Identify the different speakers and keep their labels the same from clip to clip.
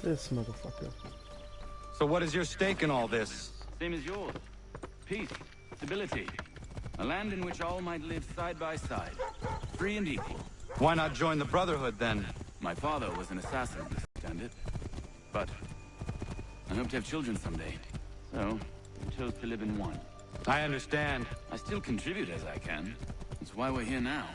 Speaker 1: This motherfucker.
Speaker 2: So what is your stake in all this?
Speaker 3: Same as yours. Peace, stability. A land in which all might live side by side. Free and equal.
Speaker 2: Why not join the Brotherhood then?
Speaker 3: My father was an assassin, understand it? But I hope to have children someday. So, I chose to live in one.
Speaker 2: I understand.
Speaker 3: I still contribute as I can. That's why we're here now.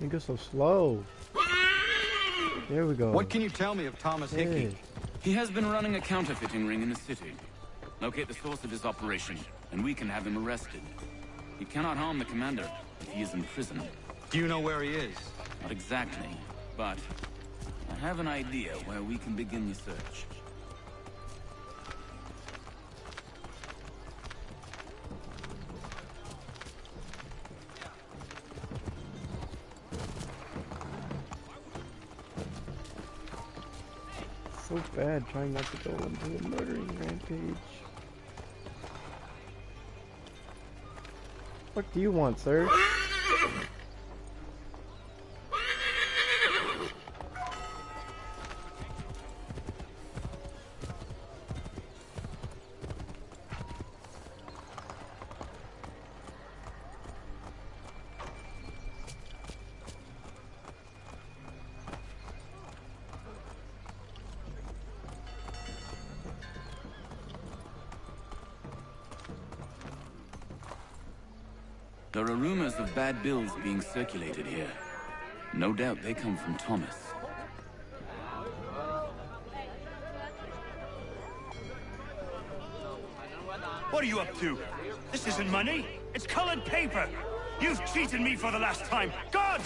Speaker 1: You go so slow. There we go.
Speaker 2: What can you tell me of Thomas Hickey?
Speaker 3: He has been running a counterfeiting ring in the city. Locate the source of his operation, and we can have him arrested. He cannot harm the commander if he is in prison.
Speaker 2: Do you know where he is?
Speaker 3: Not exactly, but I have an idea where we can begin the search.
Speaker 1: So bad trying not to go into a murdering rampage. What do you want, sir?
Speaker 3: There are rumors of bad bills being circulated here. No doubt they come from Thomas.
Speaker 4: What are you up to? This isn't money. It's colored paper. You've cheated me for the last time. God!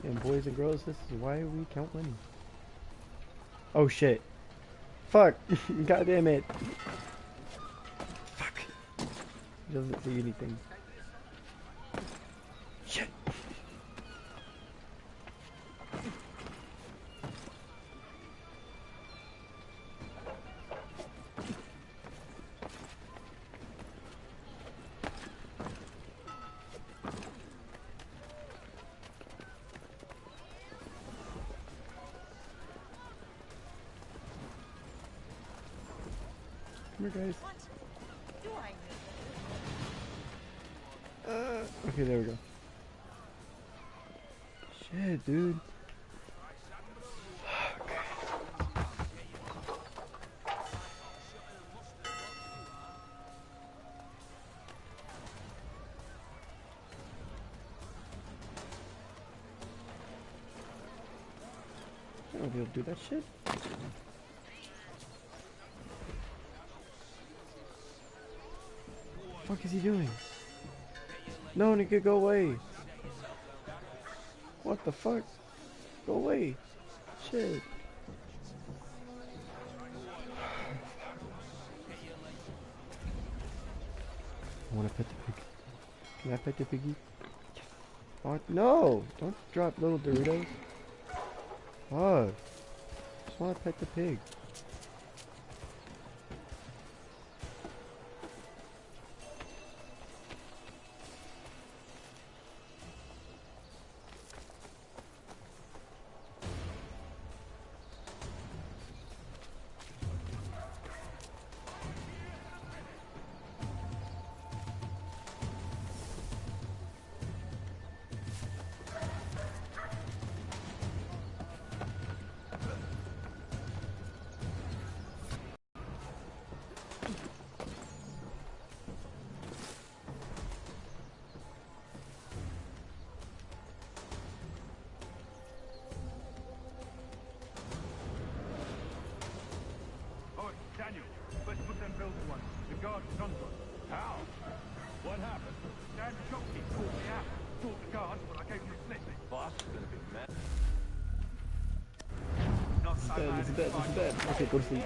Speaker 1: And boys and girls, this is why we count money. Oh shit. Fuck. God damn it. Fuck. He doesn't see anything. Shit. Come here, guys. Okay, there we go. Shit, dude. Fuck. I don't be able to do that shit. What the fuck is he doing? No, nigga, go away. What the fuck? Go away. Shit. I wanna pet the pig. Can I pet the piggy? Yes. What? No! Don't drop little Doritos. Oh. Just wanna pet the pig.
Speaker 4: killed one. The guard was on one. How? What happened? Dan Jockey called me out. Called the guard, but I gave you a slip. Boss is gonna be mad. Not so
Speaker 1: This
Speaker 4: bad.
Speaker 1: is bad, this is bad. Okay, go to sleep.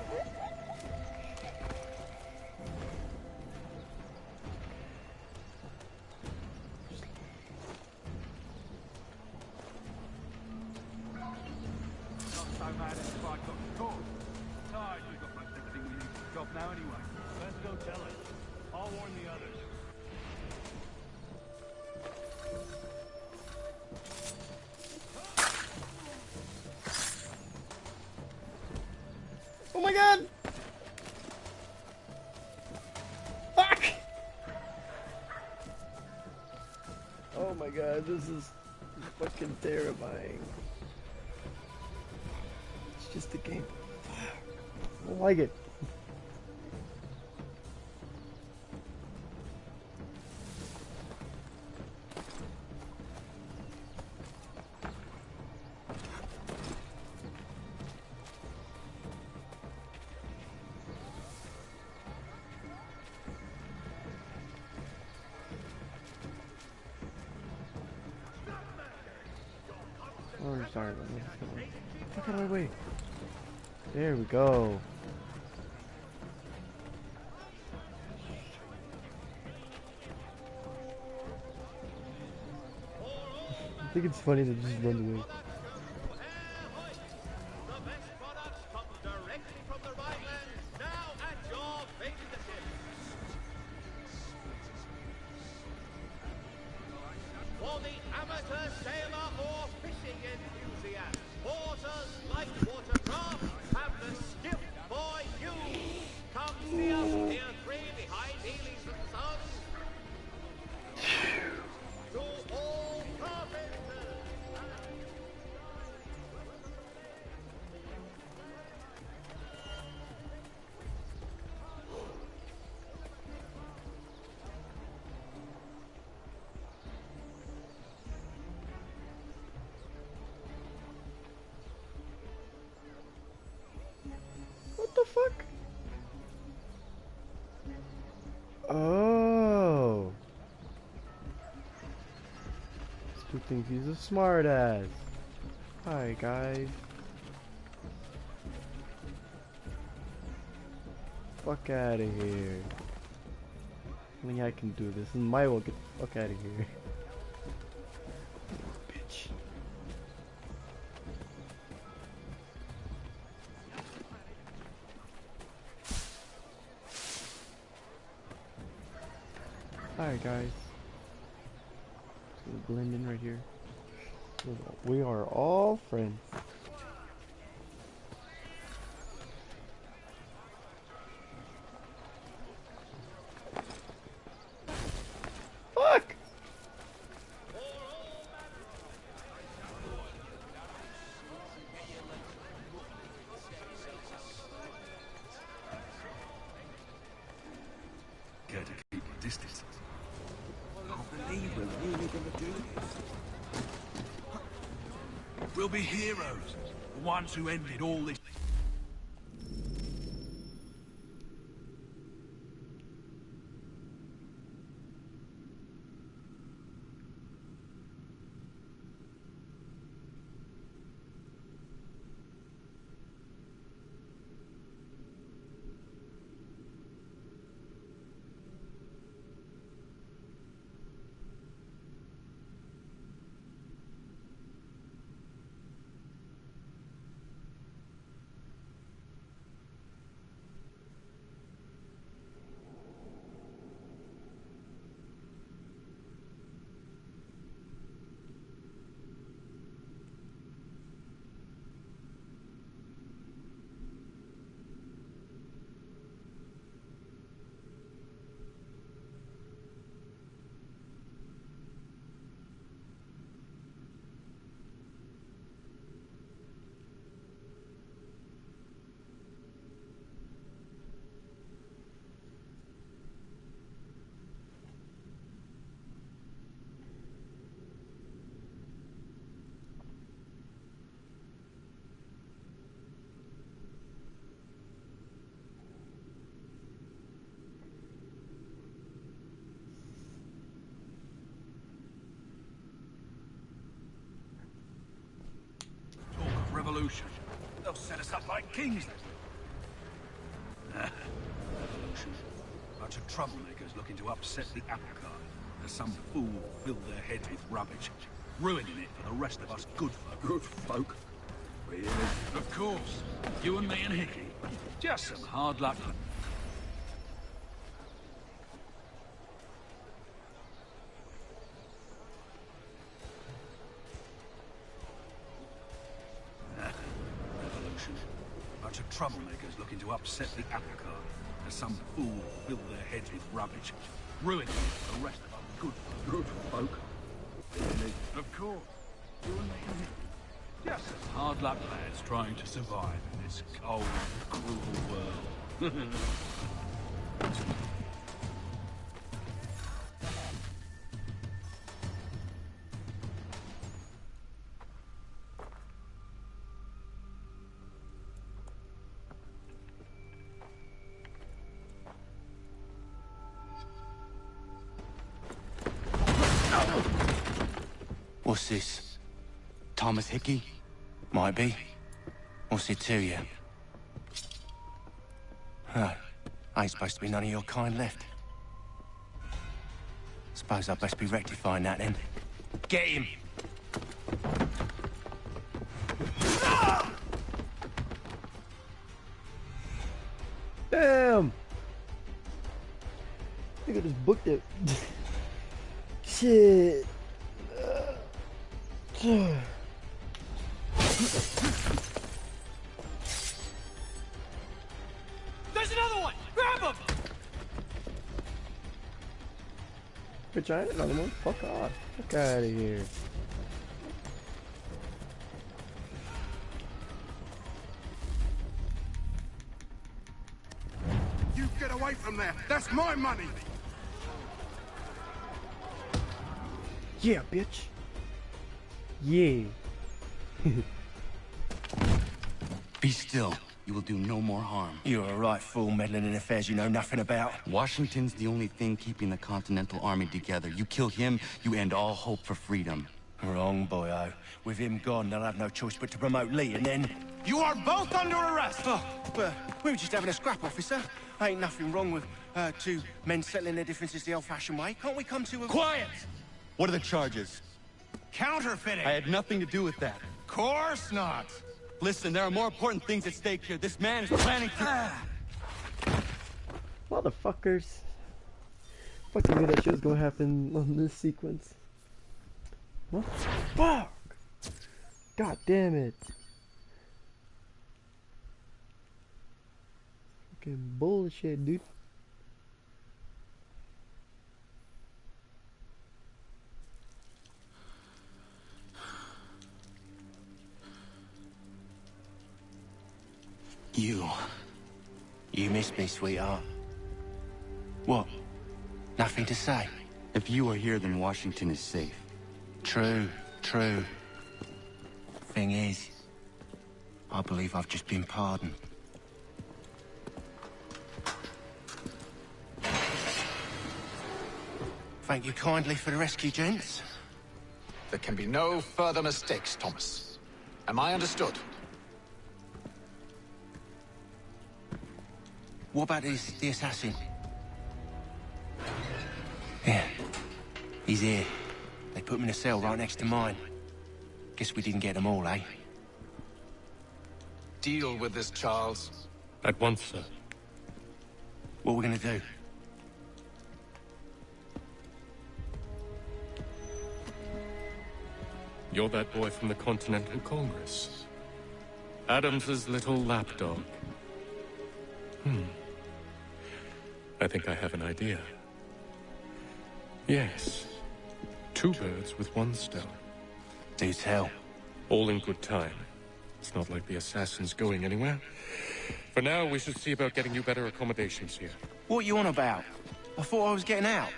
Speaker 4: Not so mad as if I got caught. Besides, we've got most everything we need for the job now anyway. Let's go tell it. I'll warn the others.
Speaker 1: Oh my god! Fuck! Oh my god, this is fucking terrifying. It's just a game. I don't like it. Oh, I'm sorry. Fuck out of my way. There we go. I think it's funny to just run away.
Speaker 5: The best products come directly from the Rhinelands, now at your fingertips. For the amateur sailor or fishing enthusiast, Porter's light watercraft have the skiff for you. Come see us, Pier 3 behind Healy's and Sons. To all carpenters.
Speaker 1: What the fuck? Oh. Stu thinks he's a smart ass. Hi guys. Fuck out of here. Only I can do this. And Mai will get the fuck out of here. Bitch. Alright guys. So we blend in right here. We are all friends. Fuck!
Speaker 4: Care to keep your distance? I can't believe we're really gonna do this. We'll be heroes, the ones who ended all this. revolution. They'll set us up like kings. Revolution. Bunch of troublemakers looking to upset the apple cart. As some fool filled their heads with rubbish, ruining it for the rest of us good folk. Good folk? Really? Of course. You and me and Hickey. Just some hard luck. Revolution. Bunch of troublemakers looking to upset the apple cart. As some fool filled their heads with rubbish, ruining it for the rest of us good folk. Good folk? Really? Of course. You and me and Hickey. Just some hard luck lads trying to survive in this cold, cruel world.
Speaker 6: What's this? Thomas Hickey? Might be. What's it to you? Oh, ain't supposed to be none of your kind left. Suppose I'd best be rectifying that then. Get him!
Speaker 1: Damn! Look at this book that. Shit.
Speaker 5: There's another one! Grab him!
Speaker 1: Bitch, I ain't another one. Fuck off. Fuck out of here.
Speaker 7: You get away from there! That's my money!
Speaker 1: Yeah, bitch. Yeah.
Speaker 6: Be still. You will do no more harm. You're a right fool meddling in affairs you know nothing about. Washington's the only thing keeping the Continental Army together. You kill him, you end all hope for freedom. Wrong, boyo. With him gone, they'll have no choice but to promote Lee, and then...
Speaker 7: You are both under arrest!
Speaker 6: Oh, well, we were just having a scrap, officer. Ain't nothing wrong with two men settling their differences the old-fashioned way. Can't we come to a...
Speaker 2: Quiet! What are the charges?
Speaker 7: Counterfeiting!
Speaker 2: I had nothing to do with that.
Speaker 7: Course not!
Speaker 2: Listen, there are more important things at stake here. This man is planning to...
Speaker 1: Motherfuckers. Fucking knew that shit was gonna happen on this sequence. What? Fuck! God damn it. Fucking bullshit, dude.
Speaker 6: You missed me, sweetheart. What? Nothing to say?
Speaker 8: If you are here, then Washington is safe.
Speaker 6: True, true. Thing is, I believe I've just been pardoned. Thank you kindly for the rescue, gents.
Speaker 9: There can be no further mistakes, Thomas. Am I understood?
Speaker 6: What about the assassin? Yeah. He's here. They put him in a cell right next to mine. Guess we didn't get them all, eh?
Speaker 9: Deal with this, Charles.
Speaker 10: At once, sir.
Speaker 6: What are we gonna do?
Speaker 10: You're that boy from the Continental Congress. Adams's little lapdog. I think I have an idea. Yes. 2 birds with 1 stone.
Speaker 6: Do tell.
Speaker 10: All in good time. It's not like the assassin's going anywhere. For now, we should see about getting you better accommodations here.
Speaker 6: What you on about? I thought I was getting out.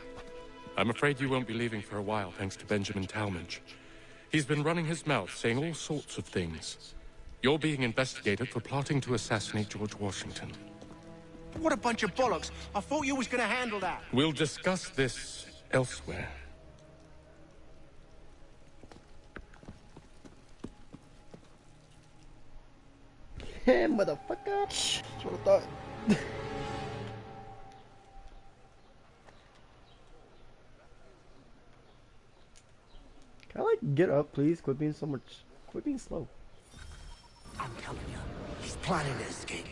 Speaker 10: I'm afraid you won't be leaving for a while, thanks to Benjamin Talmadge. He's been running his mouth, saying all sorts of things. You're being investigated for plotting to assassinate George Washington.
Speaker 6: What a bunch of bollocks. I thought you was gonna handle that.
Speaker 10: We'll discuss this elsewhere.
Speaker 1: Motherfucker. That's what I thought. Can I like get up, please? Quit being so much. Quit being slow.
Speaker 11: I'm telling you, he's planning to escape.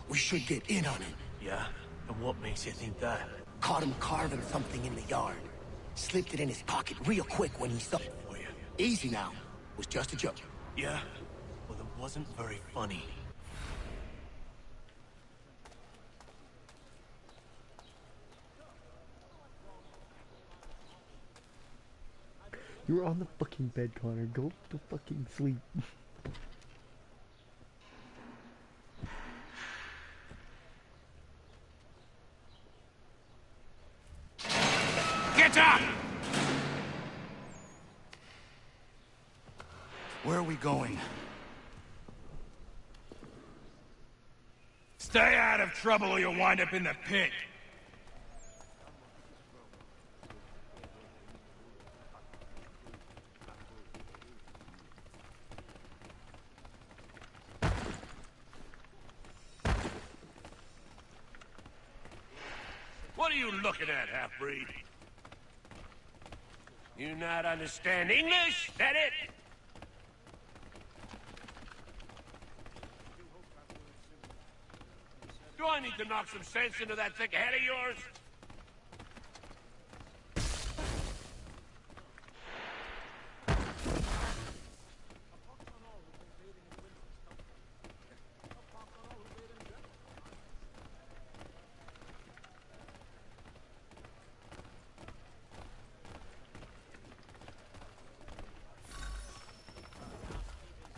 Speaker 11: We should get in on it.
Speaker 12: Yeah? And what makes you think that?
Speaker 11: Caught him carving something in the yard. Slipped it in his pocket real quick when he saw it. Easy now. Was just a joke.
Speaker 12: Yeah? Well, it wasn't very funny.
Speaker 1: You were on the fucking bed, Connor. Go to fucking sleep.
Speaker 7: Get up!
Speaker 6: Where are we going?
Speaker 7: Stay out of trouble or you'll wind up in the pit.
Speaker 13: What are you looking at, half-breed? You not understand English? That it? Do I need to knock some sense into that thick head of yours?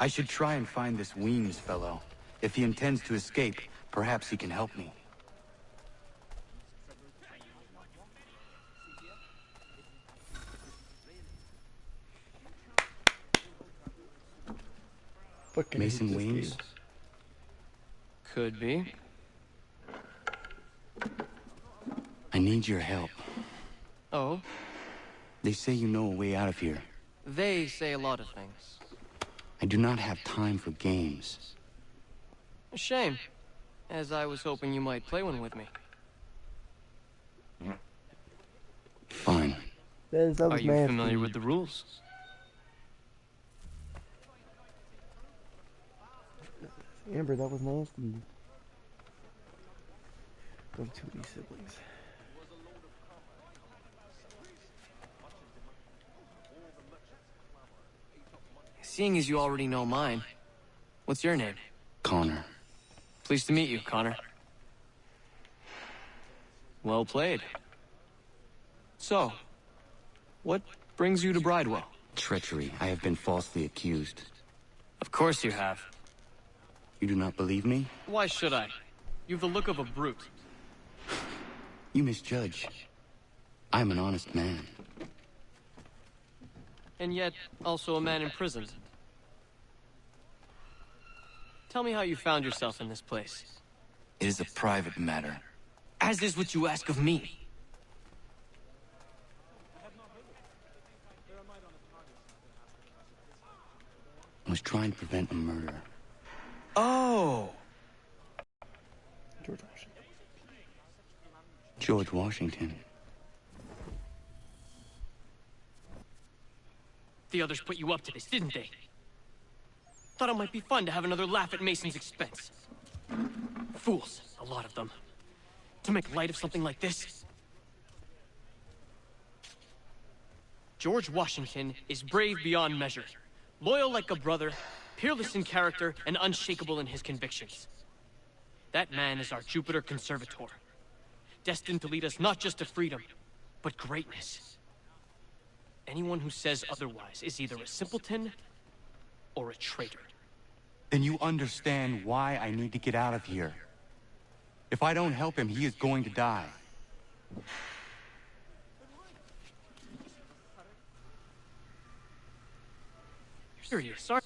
Speaker 6: I should try and find this Weems fellow. If he intends to escape, perhaps he can help me.
Speaker 1: Fucking
Speaker 6: Mason Weems?
Speaker 14: Could be.
Speaker 6: I need your help.
Speaker 14: Oh?
Speaker 6: They say you know a way out of here.
Speaker 14: They say a lot of things.
Speaker 6: I do not have time for games.
Speaker 14: A shame, as I was hoping you might play one with me.
Speaker 6: Fine.
Speaker 14: Are you familiar with the rules?
Speaker 1: Amber, that was nasty. Those two of these siblings.
Speaker 14: Seeing as you already know mine, what's your name?
Speaker 6: Connor.
Speaker 14: Pleased to meet you, Connor. Well played. So, what brings you to Bridewell?
Speaker 6: Treachery. I have been falsely accused.
Speaker 14: Of course you have.
Speaker 6: You do not believe me?
Speaker 14: Why should I? You've the look of a brute.
Speaker 6: You misjudge. I'm an honest man.
Speaker 14: And yet, also a man imprisoned. Tell me how you found yourself in this place.
Speaker 6: It is a private matter.
Speaker 14: As is what you ask of me.
Speaker 6: I was trying to prevent a murder.
Speaker 14: Oh!
Speaker 1: George Washington.
Speaker 6: George Washington.
Speaker 14: The others put you up to this, didn't they? Thought it might be fun to have another laugh at Mason's expense. Fools, a lot of them. To make light of something like this. George Washington is brave beyond measure. Loyal like a brother, peerless in character, and unshakable in his convictions. That man is our Jupiter Conservator. Destined to lead us not just to freedom, but greatness. Anyone who says otherwise is either a simpleton or a traitor.
Speaker 6: Then you understand why I need to get out of here. If I don't help him, he is going to die.
Speaker 14: Serious, sorry.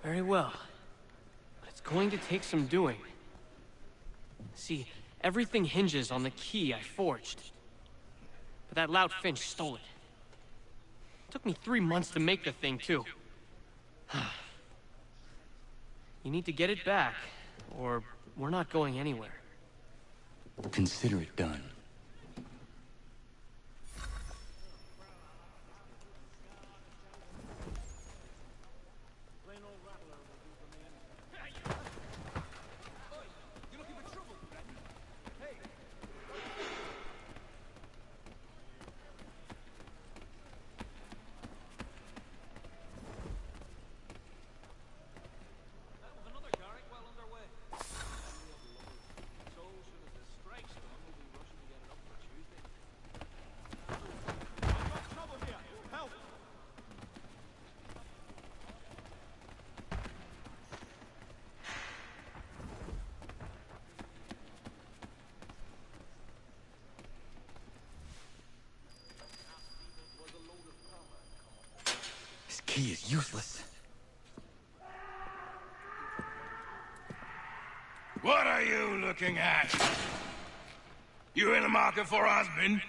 Speaker 14: Very well. But it's going to take some doing. See, everything hinges on the key I forged. But that loud Finch stole it. Took me 3 months to make the thing, too. You need to get it back, or we're not going anywhere.
Speaker 6: Consider it done. This key is useless.
Speaker 7: What are you looking at? You in the market for a husband?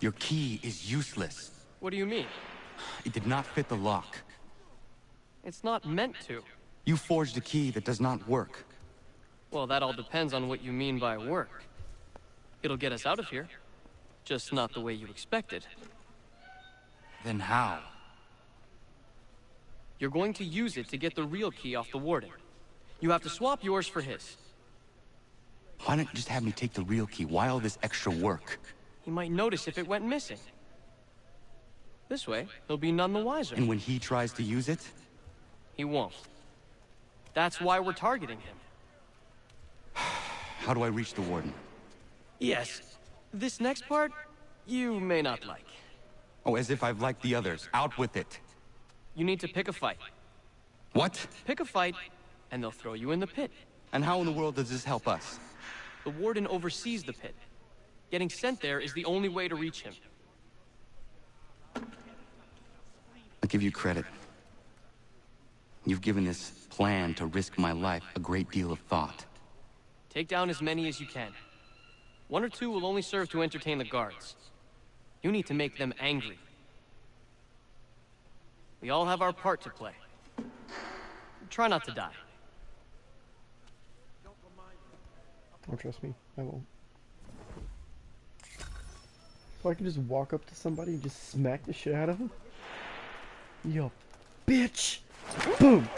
Speaker 6: Your key is useless.
Speaker 14: What do you mean?
Speaker 6: It did not fit the lock.
Speaker 14: It's not meant to.
Speaker 6: You forged a key that does not work.
Speaker 14: Well, that all depends on what you mean by work. It'll get us out of here. Just not the way you expected.
Speaker 6: Then how?
Speaker 14: You're going to use it to get the real key off the warden. You have to swap yours for his.
Speaker 6: Why don't you just have me take the real key? Why all this extra work?
Speaker 14: He might notice if it went missing. This way, he'll be none the wiser.
Speaker 6: And when he tries to use it?
Speaker 14: He won't. That's why we're targeting him.
Speaker 6: How do I reach the warden?
Speaker 14: Yes. This next part, you may not like.
Speaker 6: Oh, as if I've liked the others. Out with it.
Speaker 14: You need to pick a fight.
Speaker 6: What?
Speaker 14: Pick a fight, and they'll throw you in the pit.
Speaker 6: And how in the world does this help us?
Speaker 14: The warden oversees the pit. Getting sent there is the only way to reach him.
Speaker 6: I'll give you credit. You've given this plan to risk my life a great deal of thought.
Speaker 14: Take down as many as you can. 1 or 2 will only serve to entertain the guards. You need to make them angry. We all have our part to play. Try not to die.
Speaker 1: Don't trust me. I won't. So I can just walk up to somebody and just smack the shit out of them? Yo, bitch! Boom!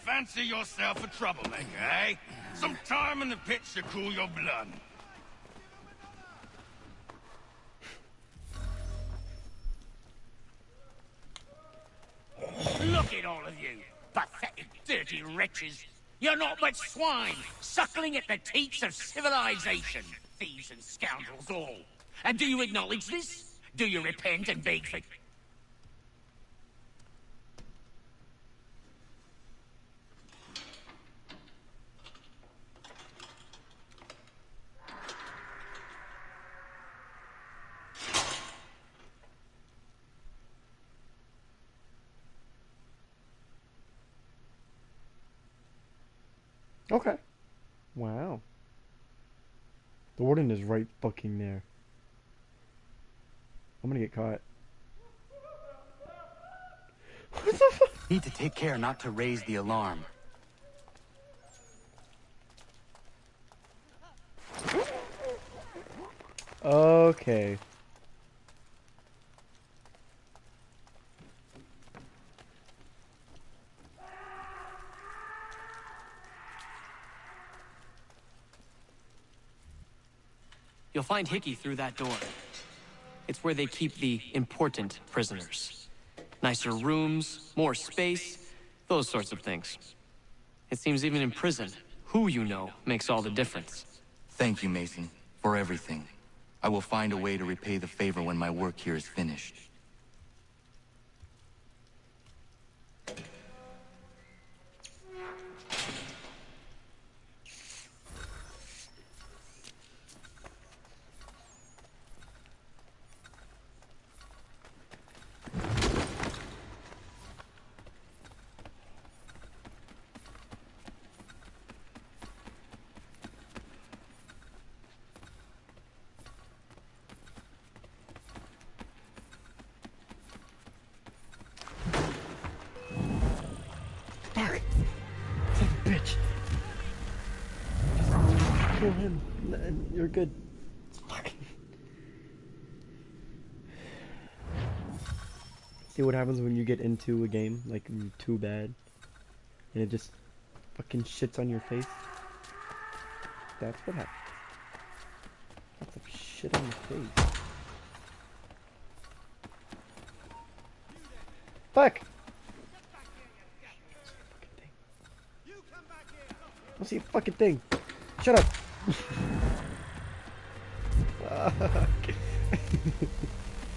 Speaker 7: fancy yourself a troublemaker, eh? Some time in the pits to cool your blood.
Speaker 13: Look at all of you, pathetic, dirty wretches. You're not but swine, suckling at the teats of civilization. Thieves and scoundrels all. And do you acknowledge this? Do you repent and beg for...
Speaker 1: Okay. Wow. The warden is right fucking there. I'm gonna get caught. What the fuck?
Speaker 8: Need to take care not to raise the alarm.
Speaker 1: Okay.
Speaker 14: You'll find Hickey through that door. It's where they keep the important prisoners. Nicer rooms, more space, those sorts of things. It seems even in prison, who you know makes all the difference.
Speaker 8: Thank you, Mason, for everything. I will find a way to repay the favor when my work here is finished.
Speaker 1: Bitch. Kill him. You're good. See what happens when you get into a game, like too bad, and it just fucking shits on your face? That's what happens. Lots of shit on your face. Fuck! I don't see a fucking thing. Shut up.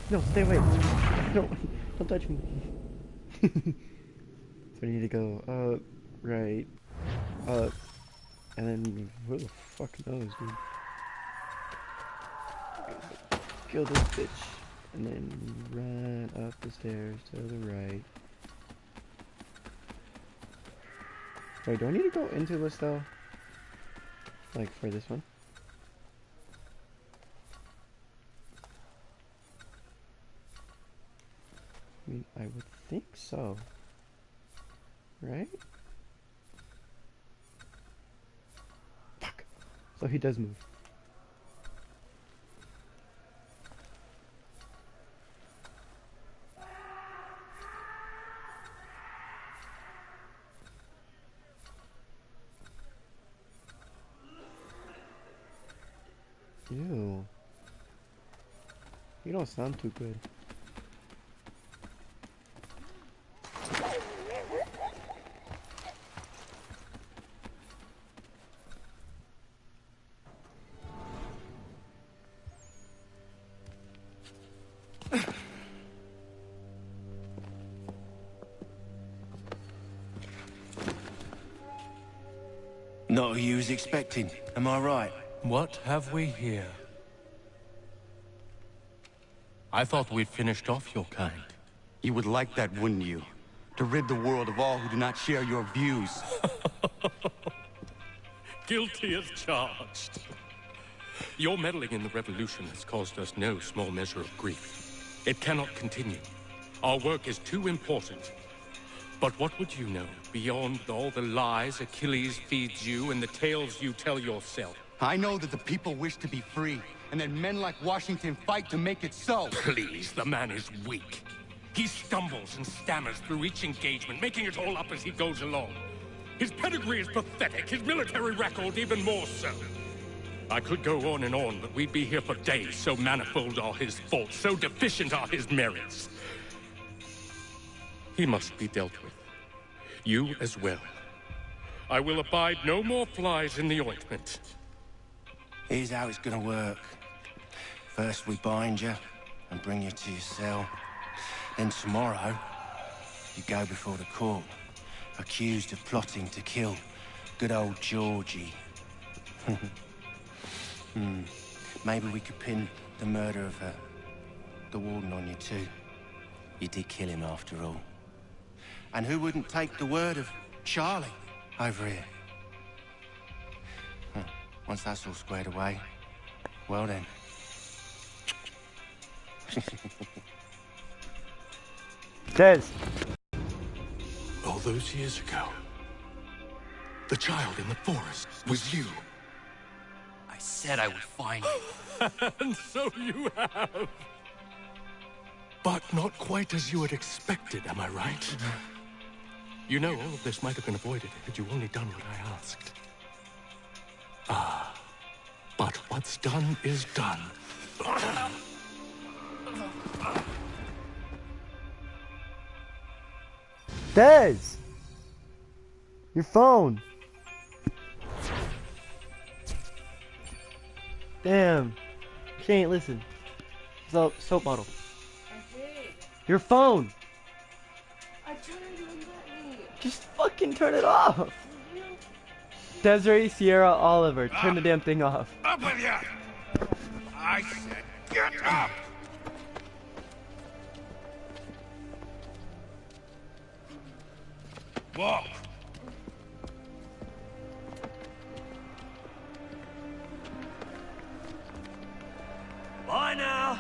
Speaker 1: No, stay away. No, don't touch me. So I need to go right, and then where the fuck knows, dude? Kill this bitch, and then run up the stairs to the right. Wait, do I need to go into this though? Like for this one? I mean, I would think so. Right? Fuck. So he does move. Ew. You don't sound too good.
Speaker 15: Not who you was expecting, am I right?
Speaker 10: What have we here? I thought we'd finished off your kind.
Speaker 8: You would like that, wouldn't you? To rid the world of all who do not share your views.
Speaker 10: Guilty as charged. Your meddling in the revolution has caused us no small measure of grief. It cannot continue. Our work is too important. But what would you know beyond all the lies Achilles feeds you and the tales you tell yourself?
Speaker 8: I know that the people wish to be free, and that men like Washington fight to make it so.
Speaker 10: Please, the man is weak. He stumbles and stammers through each engagement, making it all up as he goes along. His pedigree is pathetic, his military record even more so. I could go on and on, but we'd be here for days, so manifold are his faults, so deficient are his merits. He must be dealt with. You as well. I will abide no more flies in the ointment.
Speaker 15: Here's how it's gonna work. First we bind you and bring you to your cell. Then tomorrow, you go before the court, accused of plotting to kill good old Georgie. Maybe we could pin the murder of the warden on you too. You did kill him after all. And who wouldn't take the word of Charlie over here? Once that's all squared away, well then.
Speaker 1: Des.
Speaker 16: All those years ago, the child in the forest was you.
Speaker 8: I said I would find you.
Speaker 10: And so you have.
Speaker 16: But not quite as you had expected, am I right? You know, all of this might have been avoided had you only done what I asked. But what's done is done.
Speaker 1: Des! Your phone! Damn. She ain't listen. Soap bottle.
Speaker 17: I did.
Speaker 1: Your phone!
Speaker 17: I tried to let me.
Speaker 1: Just fucking turn it off! Desiree Sierra Oliver, turn the damn thing off.
Speaker 7: Up with you! I said, get up! Walk.
Speaker 12: Bye now.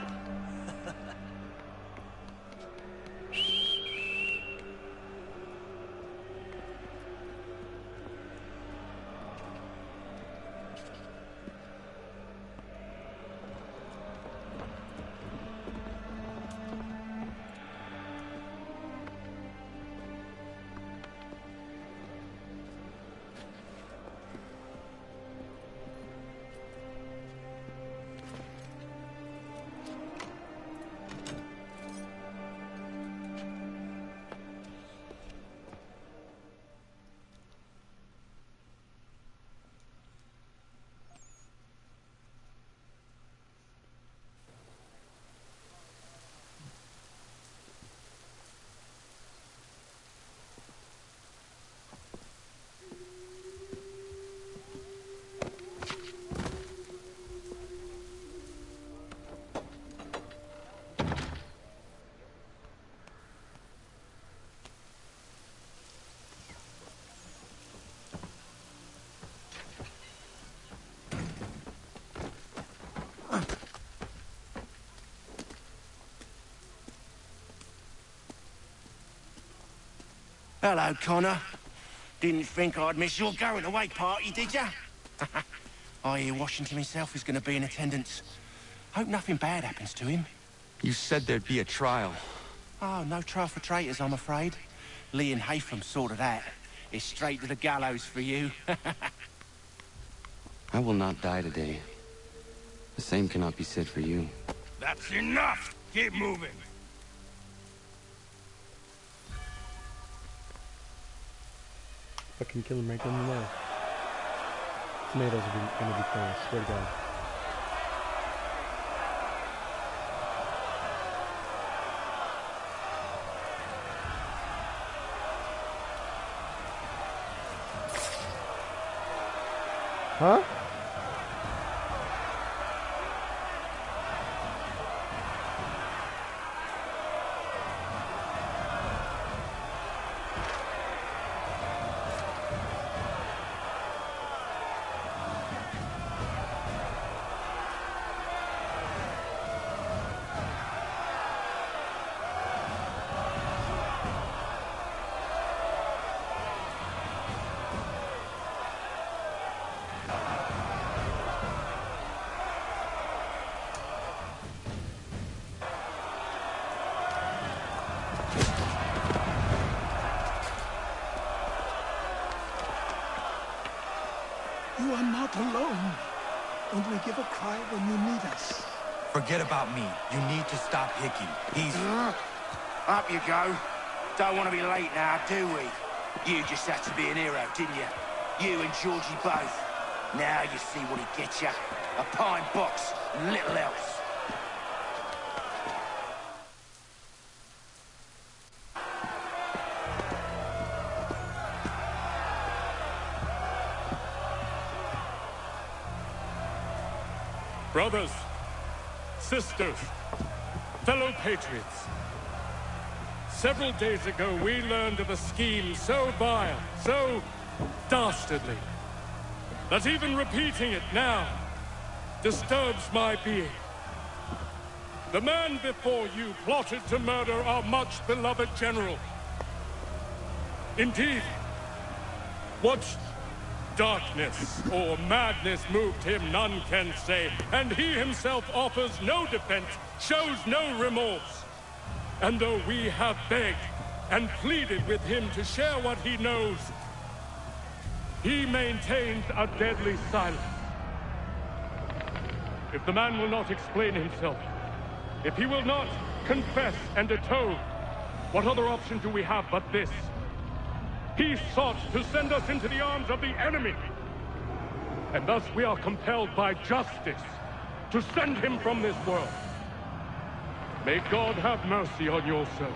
Speaker 15: Hello, Connor. Didn't think I'd miss your going-away party, did ya? I hear Washington himself is going to be in attendance. Hope nothing bad happens to him.
Speaker 6: You said there'd be a trial.
Speaker 15: Oh, no trial for traitors, I'm afraid. Lee and Haytham sorted that. It's straight to the gallows for you.
Speaker 8: I will not die today. The same cannot be said for you.
Speaker 7: That's enough! Keep moving!
Speaker 1: Fucking kill him right down there. Tomatoes are gonna be cool, I swear to God. Huh?
Speaker 4: You are not alone. Only give a cry when you need us.
Speaker 6: Forget about me. You need to stop Hickey. He's...
Speaker 7: Up you go. Don't want to be late now, do we? You just had to be an hero, didn't you? You and Georgie both. Now you see what he gets you. A pine box, little else.
Speaker 10: Brothers, sisters, fellow patriots. Several days ago, we learned of a scheme so vile, so dastardly, that even repeating it now disturbs my being. The man before you plotted to murder our much-beloved general. Indeed, what darkness or madness moved him, none can say, and he himself offers no defense, shows no remorse. And though we have begged and pleaded with him to share what he knows, he maintains a deadly silence. If the man will not explain himself, if he will not confess and atone, what other option do we have but this? He sought to send us into the arms of the enemy. And thus we are compelled by justice to send him from this world. May God have mercy on your soul.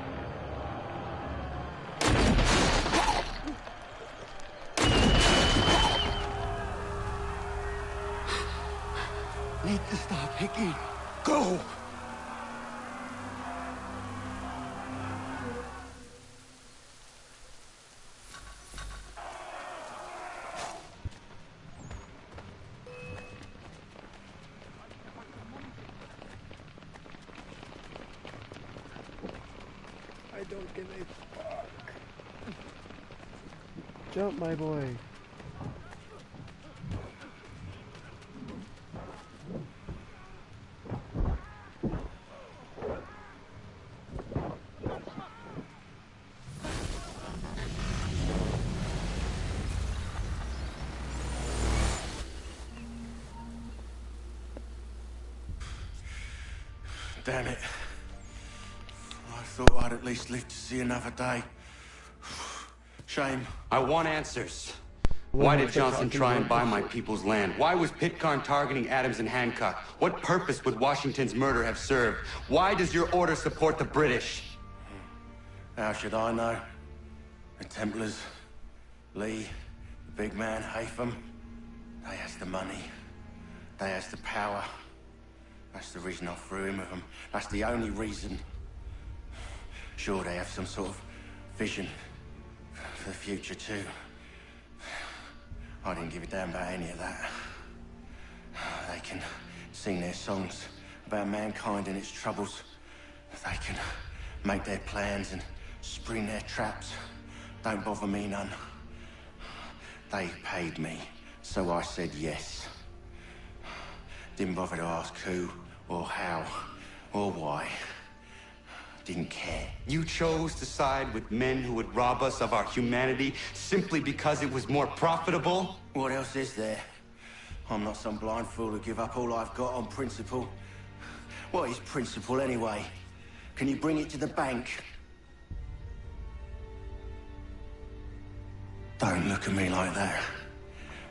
Speaker 15: Need to stop Hickey. Go!
Speaker 1: I don't give a fuck. Jump, my boy.
Speaker 15: Damn it. I thought I'd at least live to see another day. Shame.
Speaker 6: I want answers. Why did Johnson try and buy my people's land? Why was Pitcairn targeting Adams and Hancock? What purpose would Washington's murder have served? Why does your order support the British?
Speaker 15: How should I know? The Templars, Lee, the big man, Haytham, they has the money. They has the power. That's the reason I threw in with them. That's the only reason. Sure, they have some sort of vision for the future, too. I didn't give a damn about any of that. They can sing their songs about mankind and its troubles. They can make their plans and spring their traps. Don't bother me none. They paid me, so I said yes. Didn't bother to ask who, or how, or why. Didn't care.
Speaker 6: You chose to side with men who would rob us of our humanity simply because it was more profitable?
Speaker 15: What else is there? I'm not some blind fool to give up all I've got on principle. What is principle anyway? Can you bring it to the bank? Don't look at me like that.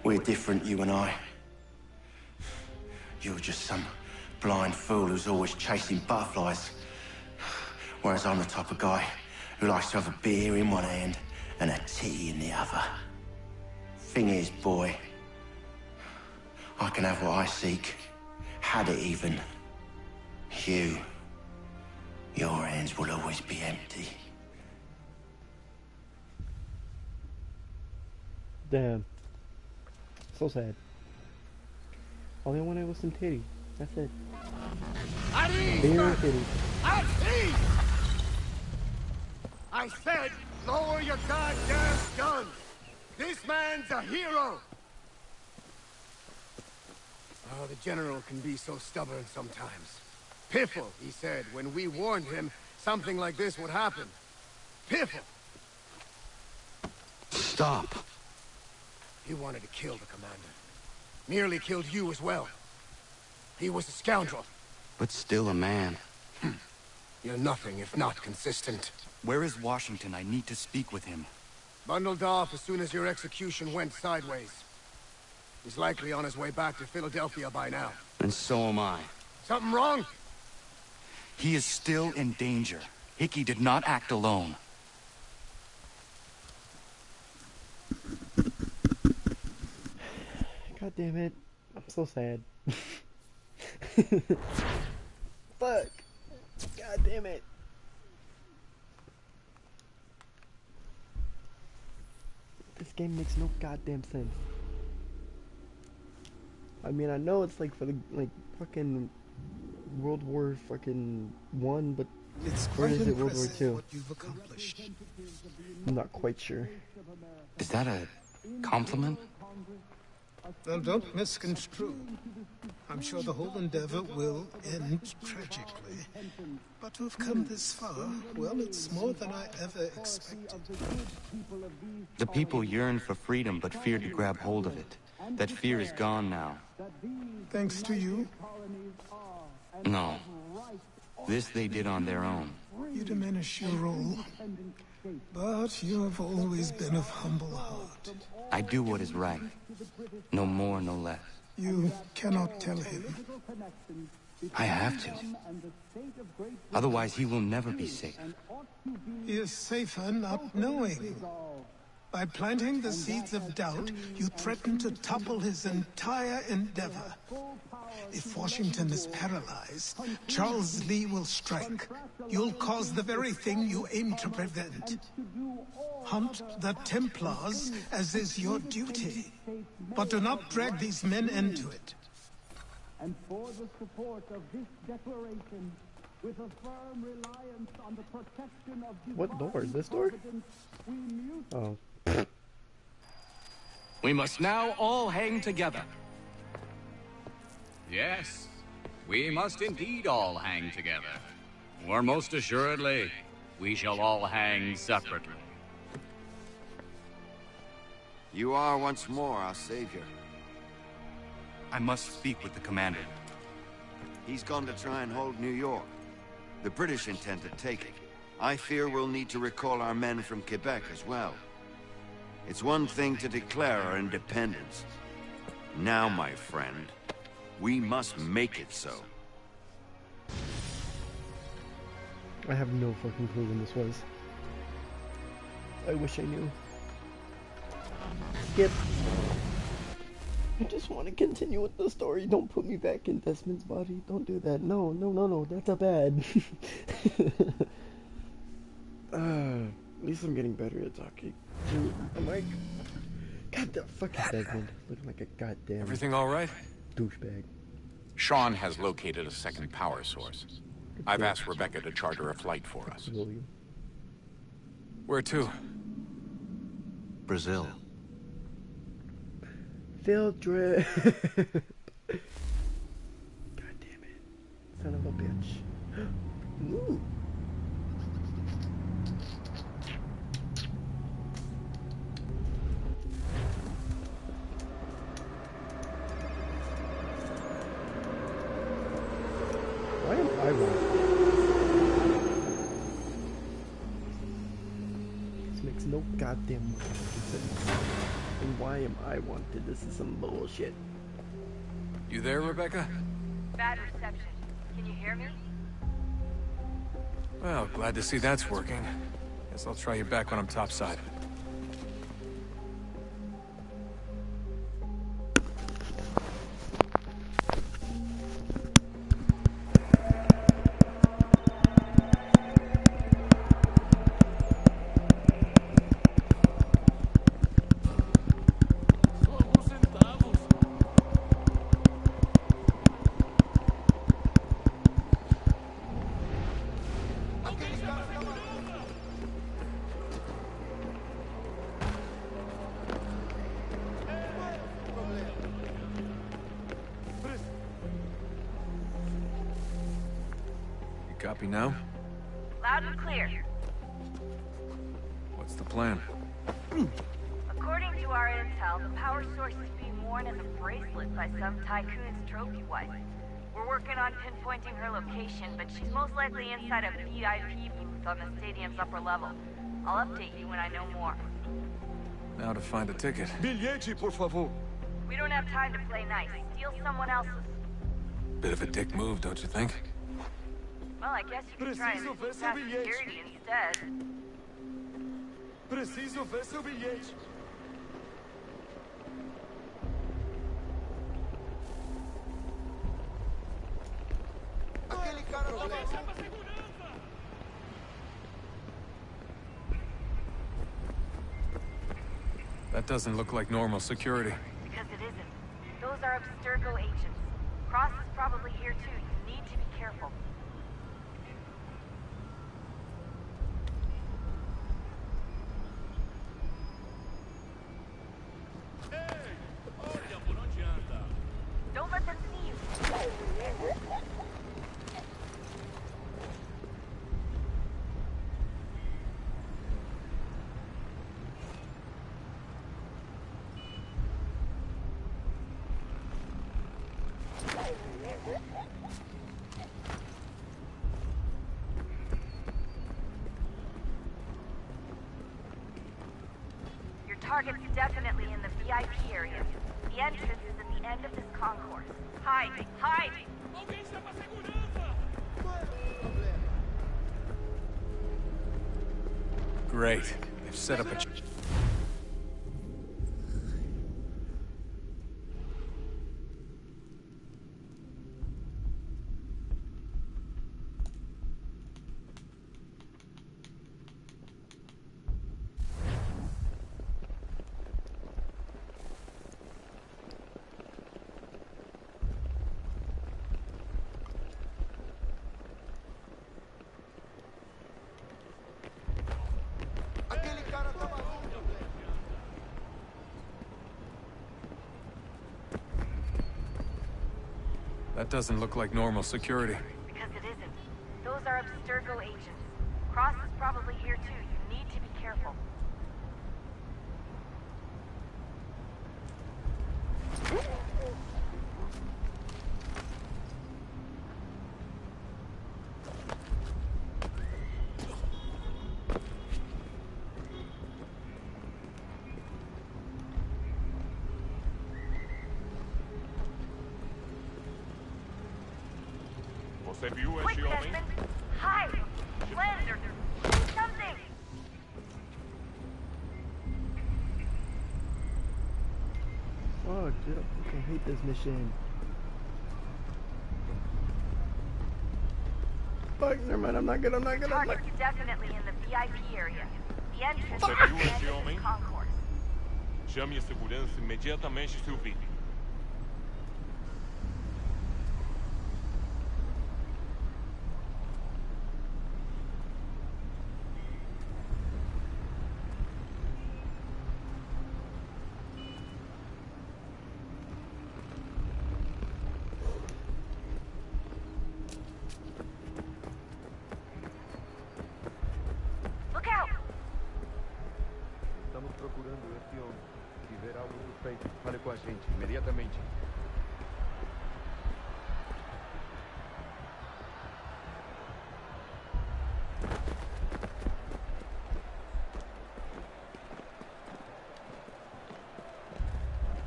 Speaker 15: We're different, you and I. You're just some blind fool who's always chasing butterflies. Whereas I'm the type of guy who likes to have a beer in one hand and a tea in the other. Thing is, boy, I can have what I seek. Had it even. Your hands will always be empty.
Speaker 1: Damn. So sad. All I wanted was some titties. That's it. Beer titties.
Speaker 5: At ease! I said, lower your goddamn guns! This man's a hero! Oh, the General can be so stubborn sometimes. Piffle, he said, when we warned him something like this would happen. Piffle!
Speaker 15: Stop.
Speaker 5: He wanted to kill the commander.
Speaker 11: Nearly killed you as well. He was a scoundrel.
Speaker 6: But still a man.
Speaker 11: You're nothing if not consistent.
Speaker 6: Where is Washington? I need to speak with him.
Speaker 11: Bundled off as soon as your execution went sideways. He's likely on his way back to Philadelphia by now.
Speaker 6: And so am I.
Speaker 11: Something wrong?
Speaker 6: He is still in danger. Hickey did not act alone.
Speaker 1: God damn it. I'm so sad. Fuck. God damn it. This game makes no goddamn sense. I mean, I know it's like for the, like, fucking World War fucking 1, but
Speaker 18: it's
Speaker 1: where
Speaker 18: quite
Speaker 1: is it World War
Speaker 18: impressive
Speaker 1: 2?
Speaker 18: what you've accomplished.
Speaker 1: I'm not quite sure.
Speaker 6: Is that a compliment?
Speaker 18: Now, don't misconstrue. I'm sure the whole endeavor will end tragically. But to have come this far, well, it's more than I ever expected.
Speaker 6: The people yearn for freedom but fear to grab hold of it. That fear is gone now.
Speaker 18: Thanks to you?
Speaker 6: No. This they did on their own.
Speaker 18: You diminish your role. But you have always been of humble heart.
Speaker 6: I do what is right. No more, no less.
Speaker 18: You cannot tell him.
Speaker 6: I have to. Otherwise, he will never be safe.
Speaker 18: He is safer not knowing. By planting the seeds of doubt, you threaten to topple his entire endeavor. If Washington is paralyzed, Charles Lee will strike. You'll cause the very thing you aim to prevent. Hunt the Templars, as is your duty. But do not drag these men into it.
Speaker 19: And for the support of this declaration, with a firm reliance on the protection of
Speaker 1: what door is this door? Oh.
Speaker 9: We must now all hang together.
Speaker 20: Yes, we must indeed all hang together. Or most assuredly, we shall all hang separately.
Speaker 7: You are once more our savior.
Speaker 6: I must speak with the commander.
Speaker 7: He's gone to try and hold New York. The British intend to take it. I fear we'll need to recall our men from Quebec as well. It's one thing to declare our independence. Now, my friend, we must make it so.
Speaker 1: I have no fucking clue when this was. I wish I knew. Skip. I just want to continue with the story. Don't put me back in Desmond's body. Don't do that. No, no, no, no. That's a bad. At least I'm getting better at talking. Dude, I'm like, God, the fucking Desmond. Looking like a goddamn.
Speaker 21: Everything all right?
Speaker 1: Douchebag.
Speaker 22: Sean has located a second power source. I've asked Rebecca to charter a flight for us.
Speaker 1: William.
Speaker 21: Where to?
Speaker 8: Brazil.
Speaker 1: Field trip. God damn it. Son of a bitch. Ooh. Why am I wrong? This makes no goddamn sense. And why am I wanted? This is some bullshit.
Speaker 21: You there, Rebecca?
Speaker 23: Bad reception. Can you hear me?
Speaker 21: Well, glad to see that's working. Guess I'll try you back when I'm topside. Copy now?
Speaker 23: Loud and clear.
Speaker 21: What's the plan?
Speaker 23: According to our intel, the power source is being worn as a bracelet by some tycoon's trophy wife. We're working on pinpointing her location, but she's most likely inside a VIP booth on the stadium's upper level. I'll update you when I know more.
Speaker 21: Now to find a ticket.
Speaker 12: Bilhete, por favor.
Speaker 23: We don't have time to play nice. Steal someone else's.
Speaker 21: Bit of a dick move, don't you think?
Speaker 23: Well, I guess you could try and
Speaker 12: Preciso ver
Speaker 23: sneak
Speaker 12: seu
Speaker 23: past
Speaker 12: bilhete.
Speaker 23: security instead.
Speaker 12: Preciso ver seu bilhete.
Speaker 7: Aquele cara do leste.
Speaker 21: That doesn't look like normal security.
Speaker 23: Because it isn't. Those are Abstergo agents. Cross is probably here too. You need to be careful. Don't let them see you. Your target's definitely in the VIP area. The entrance is at the end of this concourse. Hide! Hide!
Speaker 21: Great. They've set up a...
Speaker 7: Aquele cara tá maluco.
Speaker 21: That doesn't look like normal security.
Speaker 23: Because it isn't. Those are Abstergo agents. Cross is probably here too. You need to be careful.
Speaker 10: Você viu
Speaker 23: Quick,
Speaker 10: esse homem?
Speaker 23: Desmond! Hide! Blend or do something!
Speaker 1: Fuck, dude, I fucking hate this mission. Fuck, never mind, I'm not good, I'm not good, I'm not
Speaker 23: Target's definitely in the VIP area. The entrance is
Speaker 10: Você
Speaker 23: at
Speaker 10: viu
Speaker 23: the end
Speaker 10: esse
Speaker 23: of
Speaker 10: homem?
Speaker 23: this concourse.
Speaker 10: Chame a segurança imediatamente se o vir.
Speaker 23: Look out!
Speaker 2: Estamos procurando este homem. Se ver algo suspeito, fale com a gente imediatamente.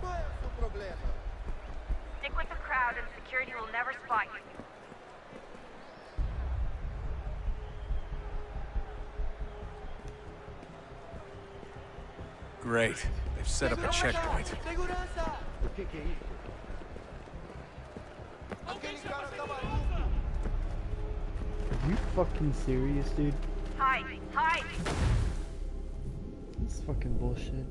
Speaker 7: Qual é o seu problema?
Speaker 23: Stick with the crowd and security will never spot you.
Speaker 21: Great. They've set up a checkpoint.
Speaker 7: Segurança!
Speaker 2: O que é isso?
Speaker 7: Aquele cara tá maluco.
Speaker 1: Are you fucking serious, dude?
Speaker 23: Hide! Hide!
Speaker 1: This is fucking bullshit.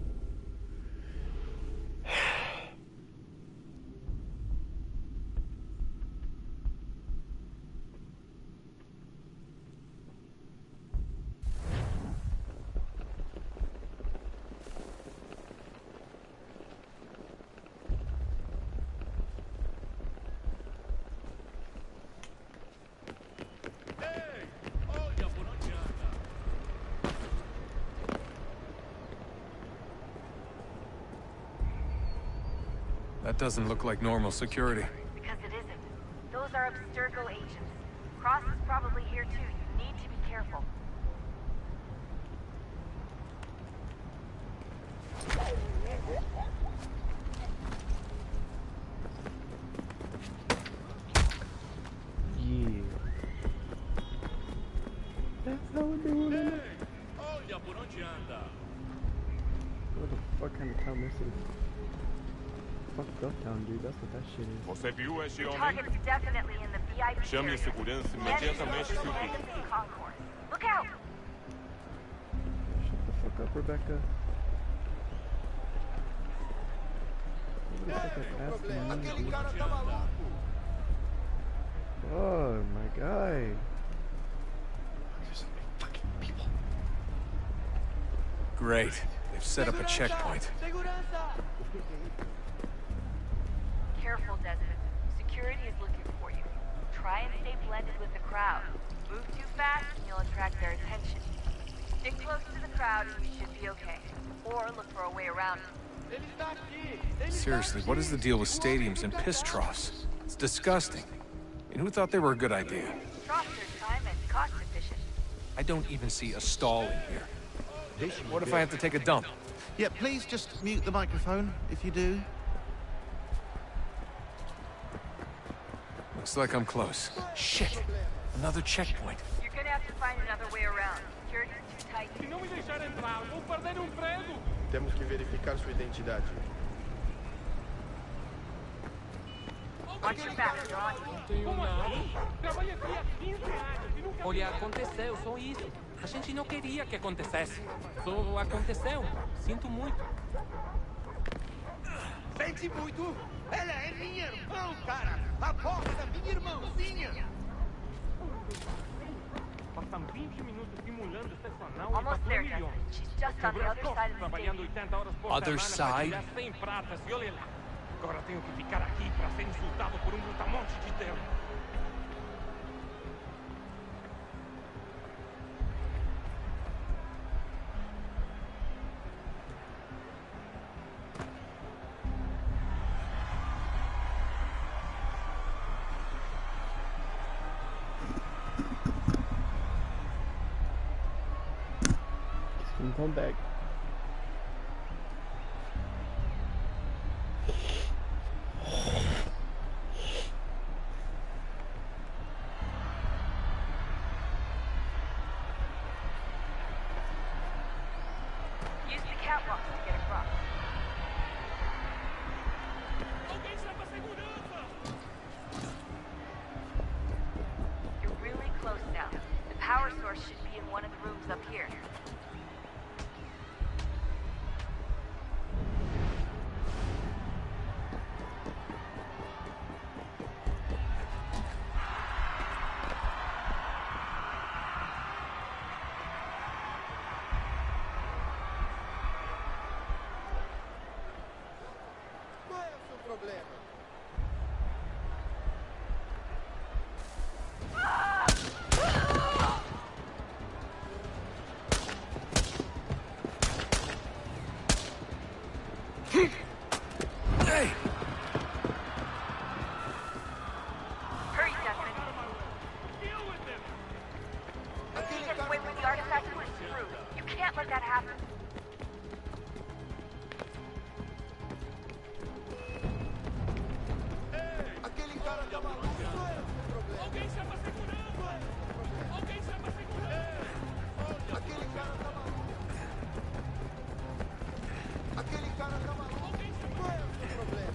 Speaker 21: That doesn't look like normal security.
Speaker 23: Because it isn't. Those are Abstergo agents. Cross is probably here too. You need to be careful.
Speaker 1: Yeah. That's how we're doing it.
Speaker 5: Olha por onde anda.
Speaker 1: What the fuck kind of town this is? Fucked up town, dude. That's what that shit is.
Speaker 3: Você viu esse
Speaker 23: The
Speaker 3: homem?
Speaker 23: target's definitely in the VIP
Speaker 3: Chame
Speaker 23: area.
Speaker 3: a segurança imediatamente,
Speaker 23: Head to the
Speaker 3: Silvio.
Speaker 23: Legacy Concourse. Look out!
Speaker 1: Shut the fuck up, Rebecca. What the fuck is asking me, dude? Oh my god. There's so many fucking people.
Speaker 21: Great. They've set up a checkpoint.
Speaker 23: Careful, Desmond. Security is looking for you. Try and stay blended with the crowd. Move too fast and you'll attract their attention. Stick close to the crowd and you should be okay. Or look for a way around it.
Speaker 21: Seriously, what is the deal with stadiums and piss troughs? It's disgusting. And who thought they were a good idea?
Speaker 23: Troughs are time and cost efficient.
Speaker 21: I don't even see a stall in here. What if I have to take a dump?
Speaker 13: Yeah, please just mute the microphone if you do.
Speaker 21: Looks like I'm close. Shit! Another checkpoint.
Speaker 23: You're gonna have to find another way around. Security's too tight.
Speaker 5: Se não me deixar entrar, vou perder o emprego.
Speaker 14: Temos que verificar sua identidade.
Speaker 23: Watch your back, John.
Speaker 5: Trabalhei aqui há 15 anos e nunca...
Speaker 24: Olha, aconteceu, só isso. A gente não queria que acontecesse. Só aconteceu. Sinto muito.
Speaker 5: Sente muito? Ela é minha irmã, cara! A porta da minha irmãzinha! Passamos 20 minutos simulando estacional e
Speaker 23: Almost there,
Speaker 5: passou
Speaker 23: Justin. She's just on the other side of the
Speaker 5: trabalhando
Speaker 23: stadium.
Speaker 5: 80 horas por
Speaker 21: Other
Speaker 5: semana
Speaker 21: side?
Speaker 5: pra tirar 100 pratas e olha lá. Agora tenho que ficar aqui pra ser insultado por um brutamonte de Deus.
Speaker 1: Come back.
Speaker 23: Use the catwalks to get across. You're really close now. The power source should be in one of the rooms up here.
Speaker 14: Qual é o seu problema?
Speaker 21: Hey!
Speaker 23: Hurry, Desmond. If he gets away with the artifact, we're screwed. You can't let that happen.
Speaker 14: Aquele cara tá maluco. Qual é o seu problema? Alguém chama segurança! Alguém chama segurança! Aquele cara tá maluco. Aquele cara tá maluco. Qual é o seu problema?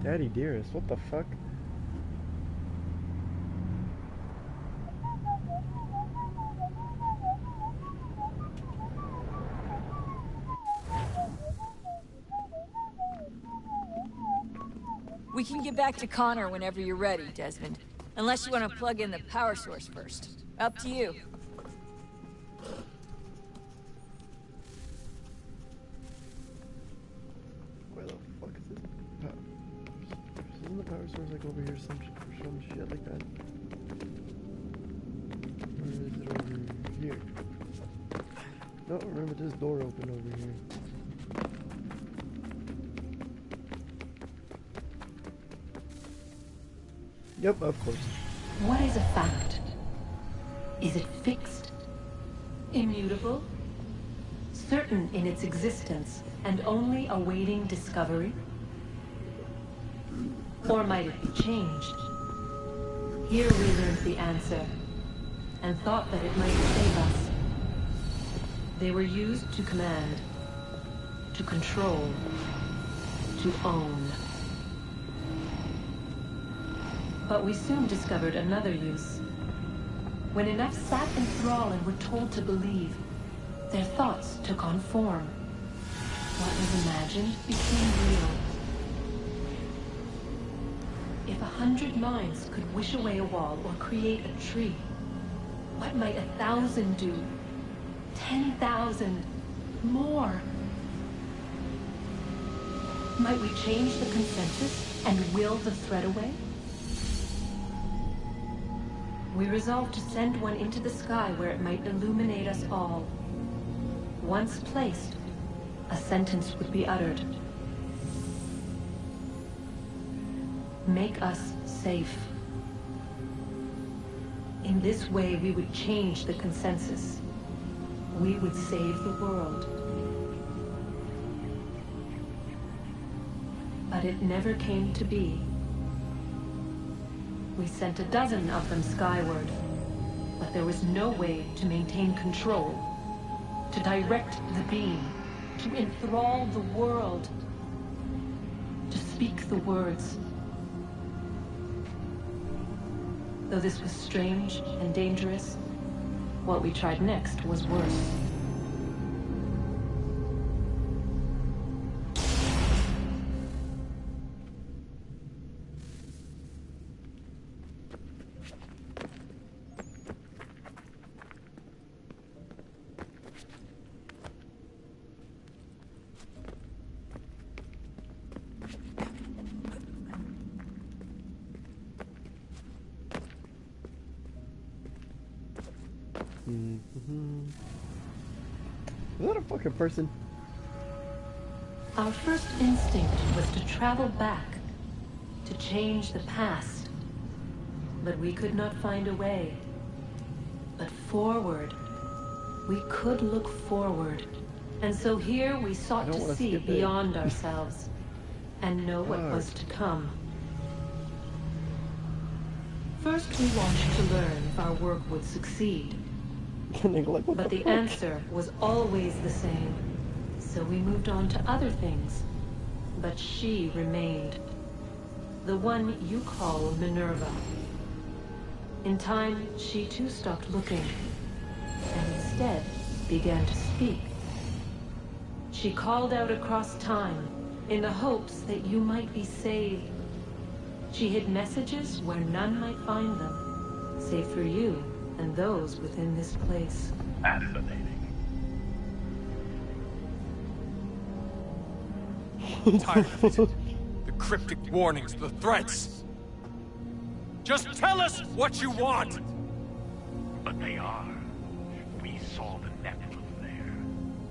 Speaker 1: Daddy dearest, what the fuck?
Speaker 3: We can get back to Connor whenever you're ready, Desmond. Unless you want to plug in the power source first. Up to you.
Speaker 1: Where the fuck is this? Isn't the power source like over here, some shit like that? Or is it over here? No, remember this door open over here. Yep, of course.
Speaker 4: What is a fact? Is it fixed? Immutable? Certain in its existence and only awaiting discovery? Or might it be changed? Here we learned the answer, and thought that it might save us. They were used to command, to control, to own. But we soon discovered another use. When enough sat in thrall and were told to believe, their thoughts took on form. What was imagined became real. If 100 minds could wish away a wall or create a tree, what might 1,000 do? 10,000? More? Might we change the consensus and will the thread away? We resolved to send one into the sky where it might illuminate us all. Once placed, a sentence would be uttered. Make us safe. In this way, we would change the consensus. We would save the world. But it never came to be. We sent a dozen of them skyward, but there was no way to maintain control, to direct the beam, to enthrall the world, to speak the words. Though this was strange and dangerous, what we tried next was worse.
Speaker 1: Is that a fucking person?
Speaker 4: Our first instinct was to travel back, to change the past. But we could not find a way. But forward, we could look forward. And so here we sought to see beyond ourselves and know what was to come. First we wanted to learn if our work would succeed. But the answer was always the same. So we moved on to other things. But she remained. The one you call Minerva. In time, she too stopped looking, and instead began to speak. She called out across time, in the hopes that you might be saved. She hid messages where none might find them, save for you and those within this place.
Speaker 16: Fascinating.
Speaker 21: I'm tired of it. The cryptic warnings, the threats. Just tell us what you want!
Speaker 16: But they are. We saw the Nephilim there.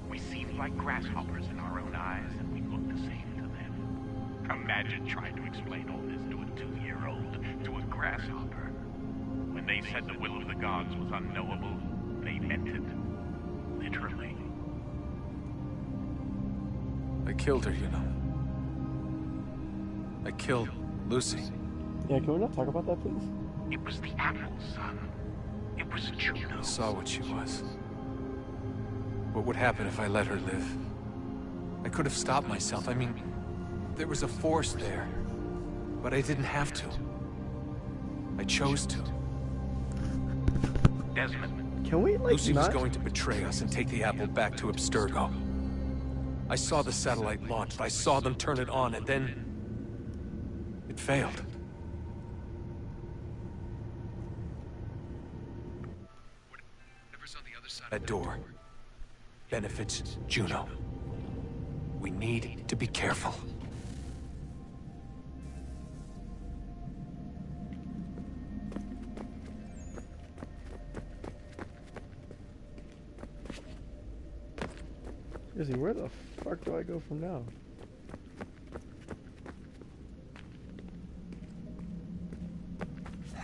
Speaker 16: We seemed like grasshoppers in our own eyes, and we looked the same to them. Imagine trying to explain all this to a 2-year-old, to a grasshopper. When they said the will of the gods was unknowable, they meant it. Literally.
Speaker 21: I killed her, you know. I killed Lucy.
Speaker 1: Yeah, can we not talk about that, please?
Speaker 16: It was the apple, son. It was Juno.
Speaker 21: I saw what she was. What would happen if I let her live? I could have stopped myself. I mean, there was a force there. But I didn't have to. I chose to.
Speaker 16: Desmond.
Speaker 1: Can we, like,
Speaker 21: Lucy was going to betray us and take the apple back to Abstergo. I saw the satellite launched, I saw them turn it on, and then... it failed. That door benefits Juno. We need to be careful.
Speaker 1: Seriously, where the fuck do I go from now?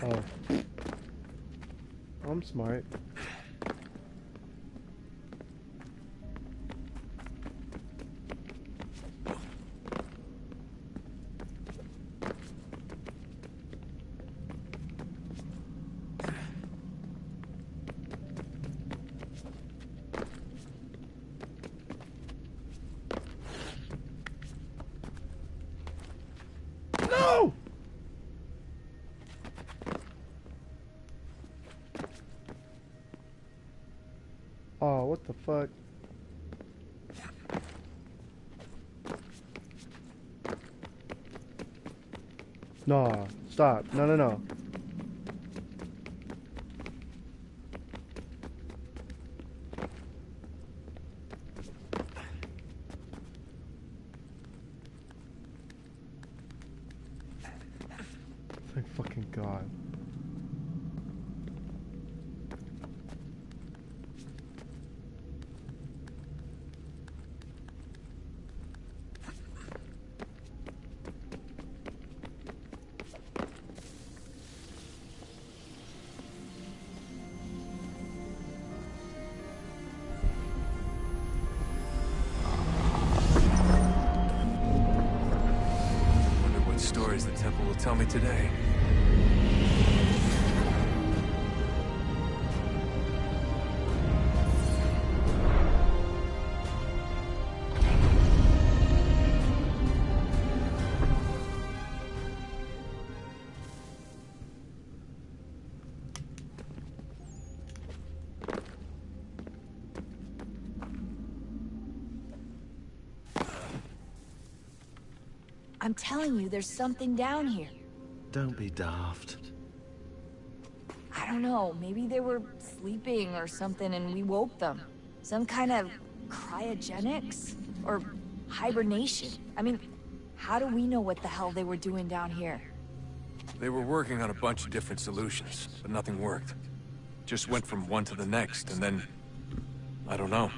Speaker 1: Oh. I'm smart. No! Oh, what the fuck? No, stop. No, no, no. Thank fucking God.
Speaker 21: Stories the temple will tell me today.
Speaker 3: I'm telling you, there's something down here.
Speaker 13: Don't be daft.
Speaker 3: I don't know, maybe they were sleeping or something and we woke them. Some kind of cryogenics? Or hibernation? I mean, how do we know what the hell they were doing down here?
Speaker 21: They were working on a bunch of different solutions, but nothing worked. Just went from one to the next, and then... I don't know.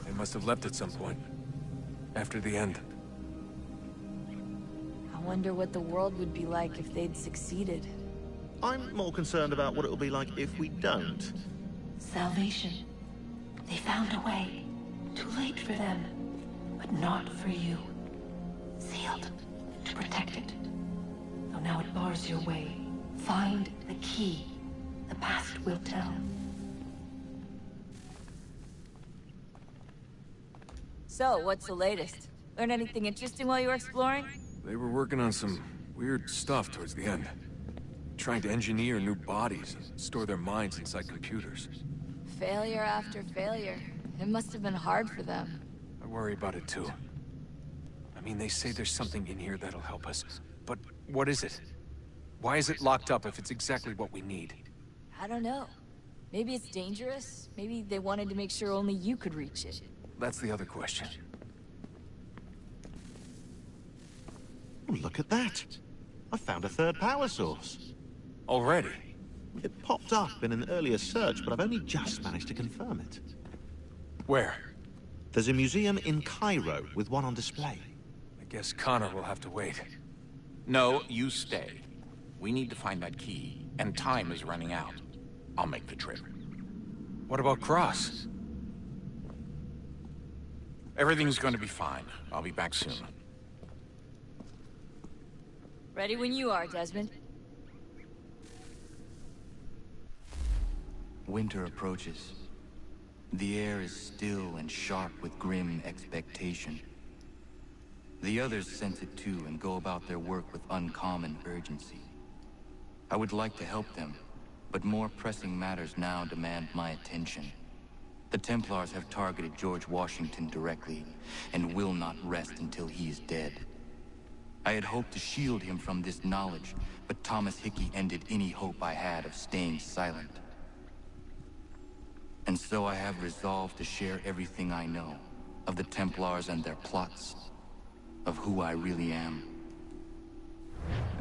Speaker 21: They must have left at some point. After the end.
Speaker 3: I wonder what the world would be like if they'd succeeded.
Speaker 13: I'm more concerned about what it'll be like if we don't.
Speaker 4: Salvation. They found a way. Too late for them, but not for you. Sealed to protect it. Though now it bars your way. Find the key. The past will tell.
Speaker 3: So, what's the latest? Learn anything interesting while you were exploring?
Speaker 21: They were working on some weird stuff towards the end. Trying to engineer new bodies and store their minds inside computers.
Speaker 3: Failure after failure. It must have been hard for them.
Speaker 21: I worry about it too. I mean, they say there's something in here that'll help us. But what is it? Why is it locked up if it's exactly what we need?
Speaker 3: I don't know. Maybe it's dangerous. Maybe they wanted to make sure only you could reach it.
Speaker 21: That's the other question.
Speaker 13: Oh, look at that. I found a third power source.
Speaker 21: Already?
Speaker 13: It popped up in an earlier search, but I've only just managed to confirm it.
Speaker 21: Where?
Speaker 13: There's a museum in Cairo with one on display.
Speaker 21: I guess Connor will have to wait.
Speaker 22: No, you stay. We need to find that key, and time is running out. I'll make the trip.
Speaker 21: What about Cross?
Speaker 22: Everything's going to be fine. I'll be back soon.
Speaker 3: Ready when you are, Desmond.
Speaker 8: Winter approaches. The air is still and sharp with grim expectation. The others sense it too and go about their work with uncommon urgency. I would like to help them, but more pressing matters now demand my attention. The Templars have targeted George Washington directly, and will not rest until he is dead. I had hoped to shield him from this knowledge, but Thomas Hickey ended any hope I had of staying silent. And so I have resolved to share everything I know, of the Templars and their plots, of who I really am.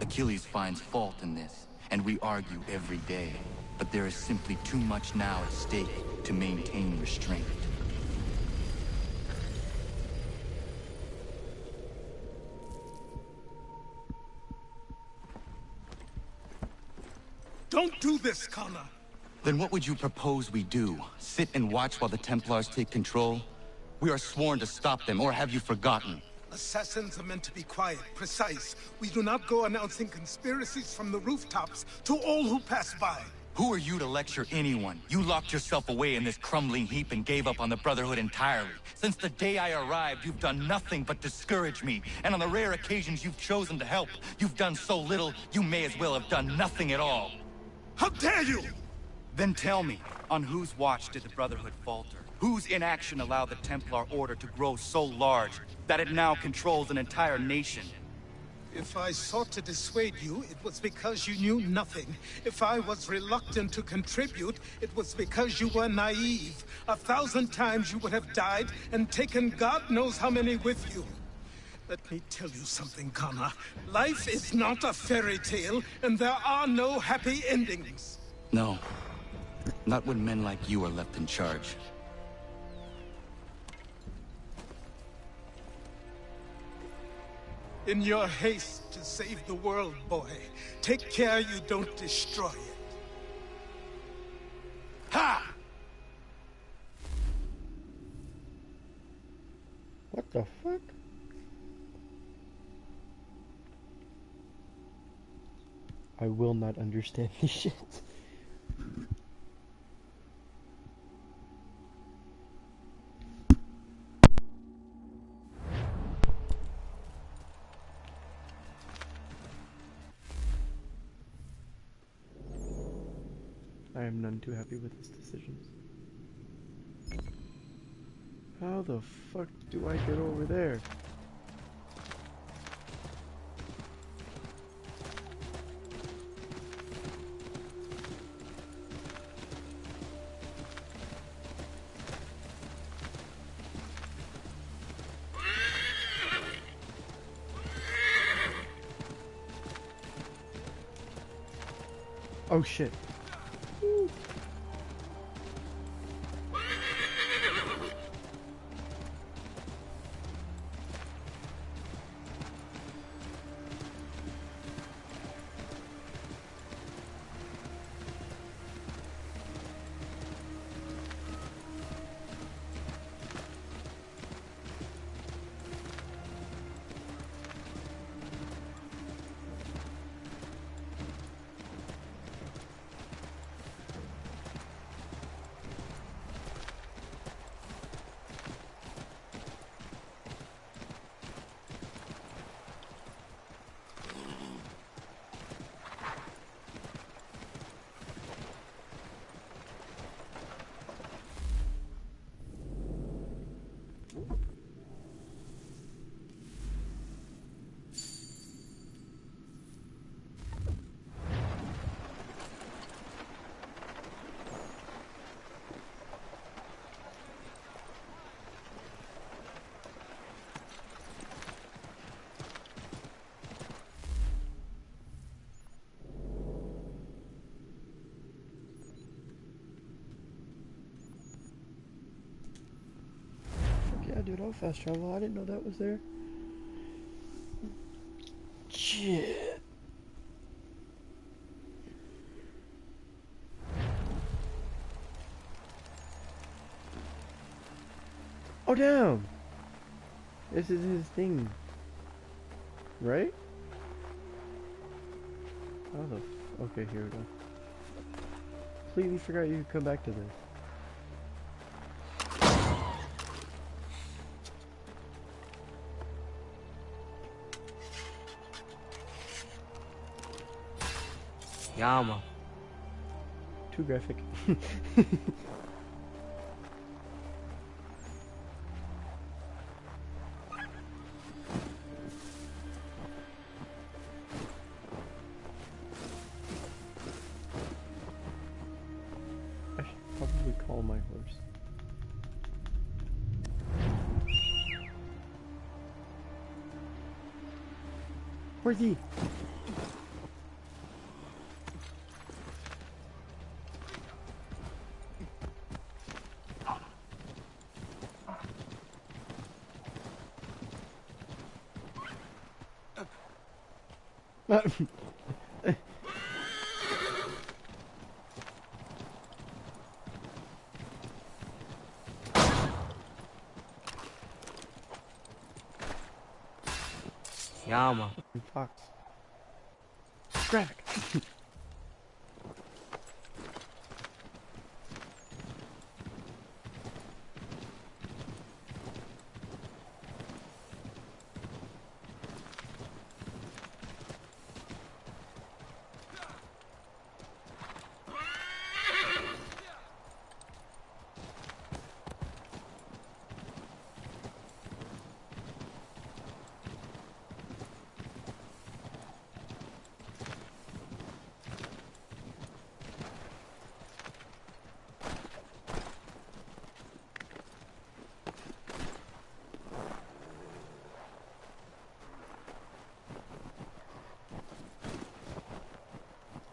Speaker 8: Achilles finds fault in this, and we argue every day, but there is simply too much now at stake to maintain restraint.
Speaker 11: Don't do this, Connor!
Speaker 8: Then what would you propose we do? Sit and watch while the Templars take control? We are sworn to stop them, or have you forgotten?
Speaker 11: Assassins are meant to be quiet, precise. We do not go announcing conspiracies from the rooftops to all who pass by.
Speaker 8: Who are you to lecture anyone? You locked yourself away in this crumbling heap and gave up on the Brotherhood entirely. Since the day I arrived, you've done nothing but discourage me. And on the rare occasions you've chosen to help, you've done so little, you may as well have done nothing at all.
Speaker 11: How dare you!
Speaker 8: Then tell me, on whose watch did the Brotherhood falter? Whose inaction allowed the Templar Order to grow so large that it now controls an entire nation?
Speaker 11: If I sought to dissuade you, it was because you knew nothing. If I was reluctant to contribute, it was because you were naive. 1,000 times you would have died and taken God knows how many with you. Let me tell you something, Connor. Life is not a fairy tale, and there are no happy endings.
Speaker 8: No. Not when men like you are left in charge.
Speaker 11: In your haste to save the world, boy, take care you don't destroy it. Ha!
Speaker 1: What the fuck? I will not understand this shit. I am none too happy with his decisions. How the fuck do I get over there? Oh shit. Yeah, dude, I'll fast travel. I didn't know that was there. Shit. Oh, damn. This is his thing. Right? How the okay, here we go. Completely forgot you could come back to this. Yama. Too graphic. I should probably call my horse. Where's he? Yama. Fox. Graphic.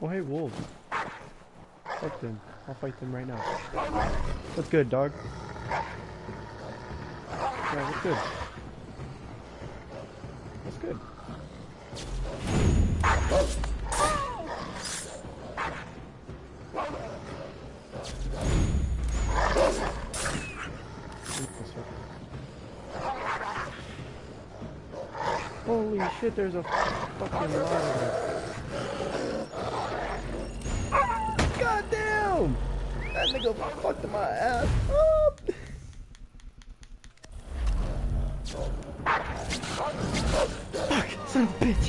Speaker 1: Oh hey, wolves. Fuck them. I'll fight them right now. What's good, dog? Yeah, what's good? What's good? Holy shit, there's a fucking lot of them. God damn! That nigga fucked my ass up! Fuck, son of a bitch!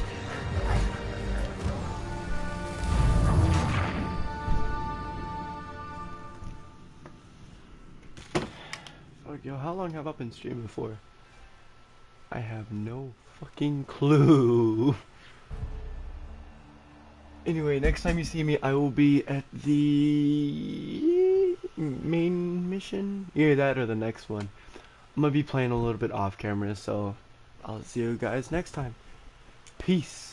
Speaker 1: Fuck, yo, how long have I been streaming for? I have no fucking clue. Anyway, next time you see me, I will be at the main mission. Either that or the next one. I'm gonna be playing a little bit off camera, so I'll see you guys next time. Peace.